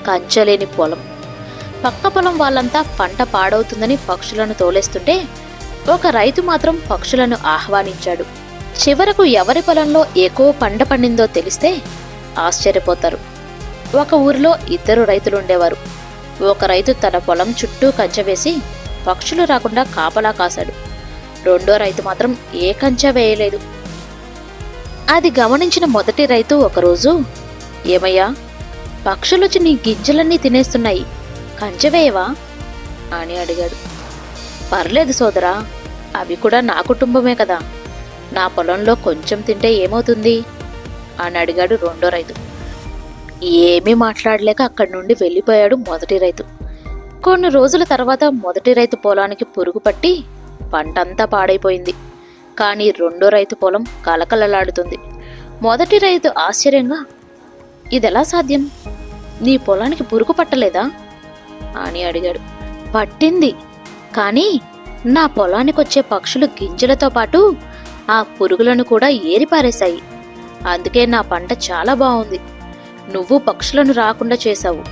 కంచలేని పొలం. పక్క పొలం వాళ్ళంతా పంట పాడవుతుందని పక్షులను తోలేస్తుంటే ఒక రైతు మాత్రం పక్షులను ఆహ్వానించాడు. చివరకు ఎవరి పొలంలో ఎక్కువ పంట పండిందో తెలిస్తే ఆశ్చర్యపోతారు. ఒక ఊరిలో 2 రైతులుండేవారు. ఒక రైతు తన పొలం చుట్టూ కంచె వేసి పక్షులు రాకుండా కాపలా కాశాడు. రెండో రైతు మాత్రం ఏ కంచె వేయలేదు. అది గమనించిన మొదటి రైతు ఒకరోజు, ఏమయ్యా, పక్షులొచ్చి నీ గింజలన్నీ తినేస్తున్నాయి, కంచె వేయవా అని అడిగాడు. పర్లేదు సోదరా, అవి కూడా నా కుటుంబమే కదా, నా పొలంలో కొంచెం తింటే ఏమవుతుంది అని అడిగాడు రెండో రైతు. ఏమీ మాట్లాడలేక అక్కడి నుండి వెళ్ళిపోయాడు మొదటి రైతు. కొన్ని రోజుల తర్వాత మొదటి రైతు పొలానికి పురుగు పట్టి పంటంతా పాడైపోయింది. కానీ రెండో రైతు పొలం కలకలలాడుతుంది. మొదటి రైతు ఆశ్చర్యంగా, ఇదెలా సాధ్యం? నీ పొలానికి పురుగు పట్టలేదా అని అడిగాడు. పట్టింది, కానీ నా పొలానికొచ్చే పక్షులు గింజలతో పాటు ఆ పురుగులను కూడా ఏరిపారేశాయి. అందుకే నా పంట చాలా బాగుంది. నువ్వు పక్షులను రాకుండా చేశావు,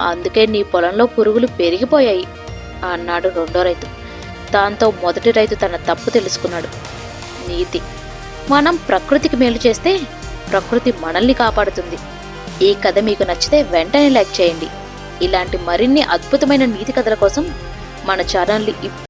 అందుకే నీ పొలంలో పురుగులు పెరిగిపోయాయి అన్నాడు రెండో రైతు. దాంతో మొదటి రైతు తన తప్పు తెలుసుకున్నాడు. నీతి: మనం ప్రకృతికి మేలు చేస్తే ప్రకృతి మనల్ని కాపాడుతుంది. ఈ కథ మీకు నచ్చితే వెంటనే లైక్ చేయండి. ఇలాంటి మరిన్ని అద్భుతమైన నీతి కథల కోసం మన ఛానల్ని